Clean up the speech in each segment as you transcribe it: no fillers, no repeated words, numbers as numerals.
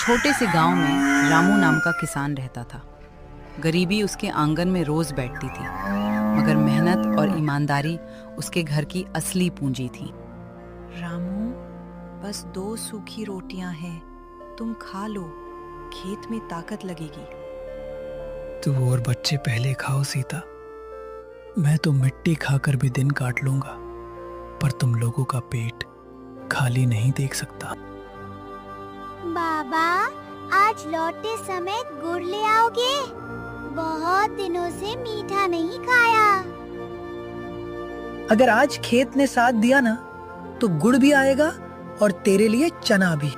छोटे से गांव में रामू नाम का किसान रहता था। गरीबी उसके आंगन में रोज बैठती थी, मगर मेहनत और ईमानदारी उसके घर की असली पूंजी थी। रामू, बस 2 सूखी रोटियां हैं, तुम खा लो, खेत में ताकत लगेगी। तू और बच्चे पहले खाओ सीता। मैं तो मिट्टी खाकर भी दिन काट लूंगा, पर तुम लोगों का पेट खाली नहीं देख सकता। बाबा, आज लौटते समय गुड़ ले आओगे? बहुत दिनों से मीठा नहीं खाया। अगर आज खेत ने साथ दिया ना, तो गुड़ भी आएगा और तेरे लिए चना भी।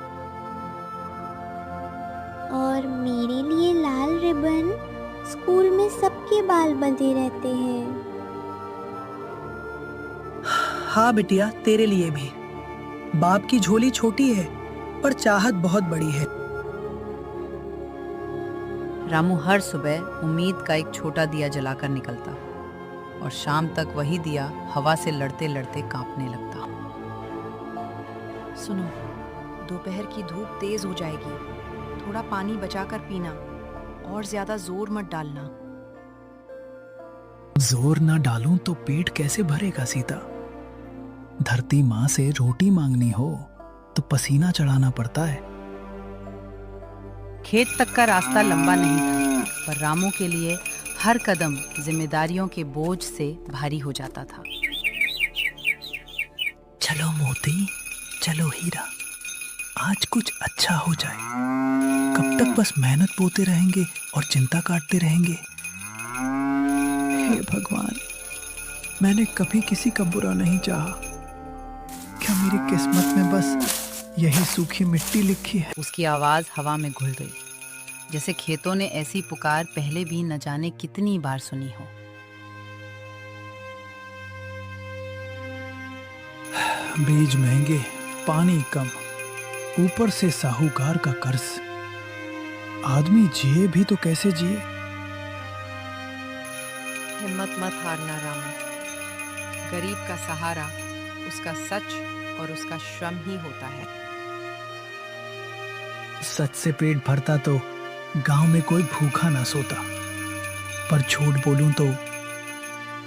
और मेरे लिए लाल रिबन। स्कूल में सबके बाल बंधे रहते हैं। हाँ बिटिया, तेरे लिए भी। बाप की झोली छोटी है, पर चाहत बहुत बड़ी है। रामू हर सुबह उम्मीद का एक छोटा दिया जलाकर निकलता और शाम तक वही दिया हवा से लड़ते लड़ते कांपने लगता। सुनो, दोपहर की धूप तेज हो जाएगी, थोड़ा पानी बचाकर पीना और ज्यादा जोर मत डालना। जोर ना डालूं तो पेट कैसे भरेगा सीता? धरती माँ से रोटी मांगनी हो तो पसीना चढ़ाना पड़ता है। खेत तक का रास्ता लंबा नहीं था, पर रामू के लिए हर कदम जिम्मेदारियों के बोझ से भारी हो जाता था। चलो मोती, चलो हीरा, आज कुछ अच्छा हो जाए। कब तक बस मेहनत बोते रहेंगे और चिंता काटते रहेंगे? हे भगवान, मैंने कभी किसी का बुरा नहीं चाहा। क्या मेरी किस्मत में बस यही सूखी मिट्टी लिखी है? उसकी आवाज हवा में घुल गई, जैसे खेतों ने ऐसी पुकार पहले भी न जाने कितनी बार सुनी हो। बीज महंगे, पानी कम, ऊपर से साहूकार का कर्ज। आदमी जिए भी तो कैसे जिए? हिम्मत मत हारना रामू, गरीब का सहारा उसका सच और उसका श्रम ही होता है। सच से पेट भरता तो गांव में कोई भूखा ना सोता, पर झूठ बोलूं तो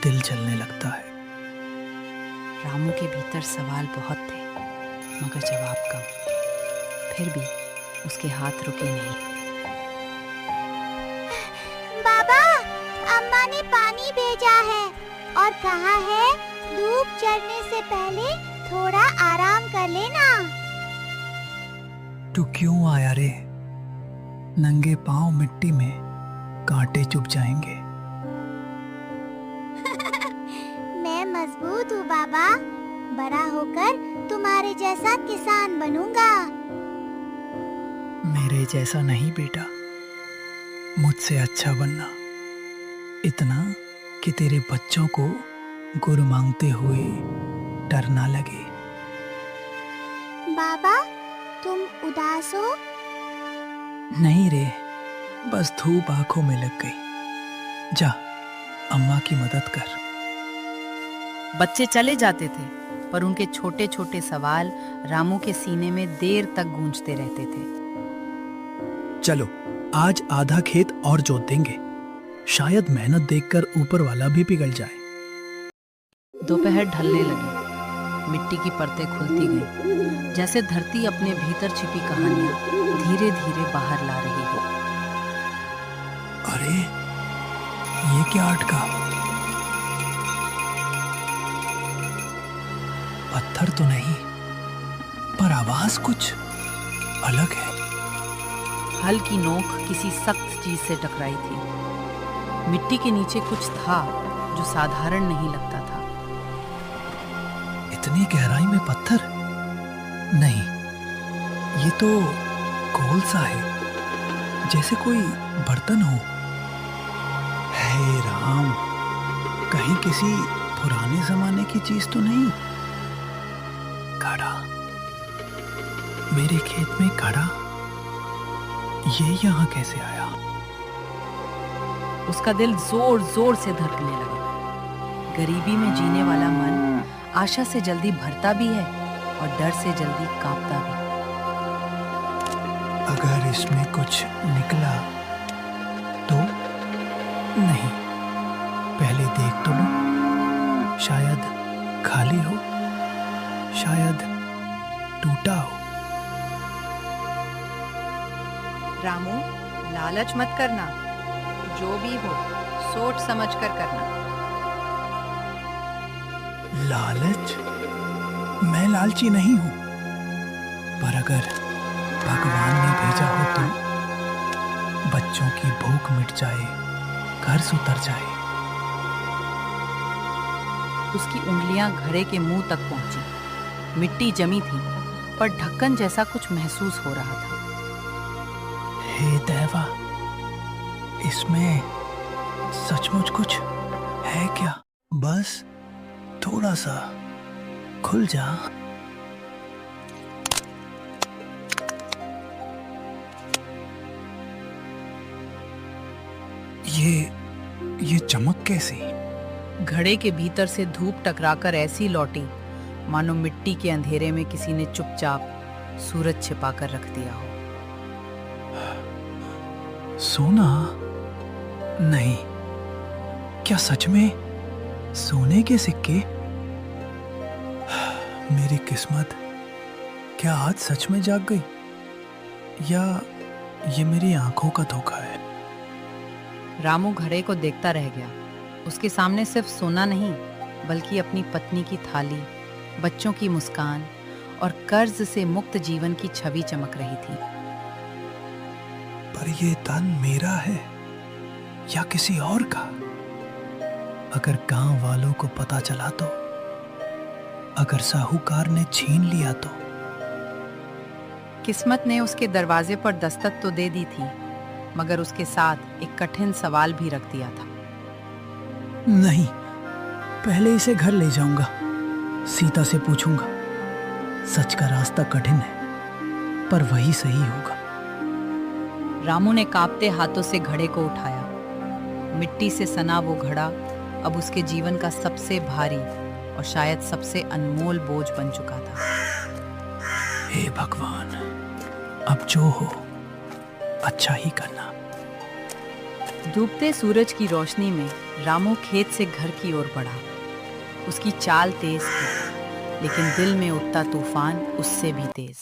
दिल जलने लगता है। रामू के भीतर सवाल बहुत थे, मगर जवाब कम। फिर भी उसके हाथ रुके नहीं। बाबा, अम्मा ने पानी भेजा है और कहा है धूप चढ़ने से पहले थोड़ा आराम कर लेना। तू क्यों आया रे? नंगे पांव मिट्टी में कांटे चुभ जाएंगे। मैं मजबूत हूँ बाबा, बड़ा होकर तुम्हारे जैसा किसान बनूंगा। मेरे जैसा नहीं बेटा, मुझसे अच्छा बनना। इतना कि तेरे बच्चों को गुड़ मांगते हुए डर ना लगे। बाबा, तुम उदास हो? नहीं रे, बस धूप आंखों में लग गई। जा, अम्मा की मदद कर। बच्चे चले जाते थे, पर उनके छोटे छोटे सवाल रामू के सीने में देर तक गूंजते रहते थे। चलो, आज आधा खेत और जोत देंगे। शायद मेहनत देखकर ऊपर वाला भी पिघल जाए। दोपहर ढलने लगी, मिट्टी की परतें खुलती गईं, जैसे धरती अपने भीतर छिपी कहानियां धीरे धीरे बाहर ला रही हो। अरे, ये क्या अटका? पत्थर तो नहीं, पर आवाज कुछ अलग है। हल की नोक किसी सख्त चीज से टकराई थी। मिट्टी के नीचे कुछ था जो साधारण नहीं लगता था। इतनी गहराई में पत्थर? नहीं, ये तो गोल सा है, जैसे कोई बर्तन हो। हे राम, कहीं किसी पुराने जमाने की चीज तो नहीं? घड़ा, मेरे खेत में घड़ा, ये यहाँ कैसे आया? उसका दिल जोर जोर से धड़कने लगा। गरीबी में जीने वाला मन आशा से जल्दी भरता भी है और डर से जल्दी कांपता भी। अगर इसमें कुछ निकला तो नहीं, पहले देख तो लो, शायद खाली हो, शायद टूटा हो। रामू, लालच मत करना, जो भी हो सोच समझ कर करना। लालच? मैं लालची नहीं हूं, पर अगर भगवान ने भेजा हो तो बच्चों की भूख मिट जाए, कर्ज उतर जाए। उसकी उंगलियां घड़े के मुंह तक पहुंची। मिट्टी जमी थी, पर ढक्कन जैसा कुछ महसूस हो रहा था। हे देवा, इसमें सचमुच कुछ है क्या? बस थोड़ा सा खुल जा। ये चमक कैसी? घड़े के भीतर से धूप टकराकर ऐसी लौटी मानो मिट्टी के अंधेरे में किसी ने चुपचाप सूरज छिपाकर रख दिया हो। सोना? नहीं, क्या सच में सोने के सिक्के? मेरी किस्मत क्या आज सच में जाग गई, या ये मेरी आंखों का धोखा है? रामू घड़े को देखता रह गया। उसके सामने सिर्फ सोना नहीं, बल्कि अपनी पत्नी की थाली, बच्चों की मुस्कान और कर्ज से मुक्त जीवन की छवि चमक रही थी। पर ये धन मेरा है या किसी और का? अगर गांव वालों को पता चला तो, अगर साहूकार ने छीन लिया तो? किस्मत ने उसके दरवाजे पर दस्तक तो दे दी थी, मगर उसके साथ एक कठिन सवाल भी रख दिया था। नहीं, पहले इसे घर ले जाऊंगा, सीता से पूछूंगा। सच का रास्ता कठिन है, पर वही सही होगा। रामू ने कांपते हाथों से घड़े को उठाया। मिट्टी से सना वो घड़ा अब उसके जीवन का सबसे भारी और शायद सबसे अनमोल बोझ बन चुका था। हे भगवान, अब जो हो अच्छा ही करना। डूबते सूरज की रोशनी में रामू खेत से घर की ओर बढ़ा। उसकी चाल तेज थी, लेकिन दिल में उठता तूफान उससे भी तेज।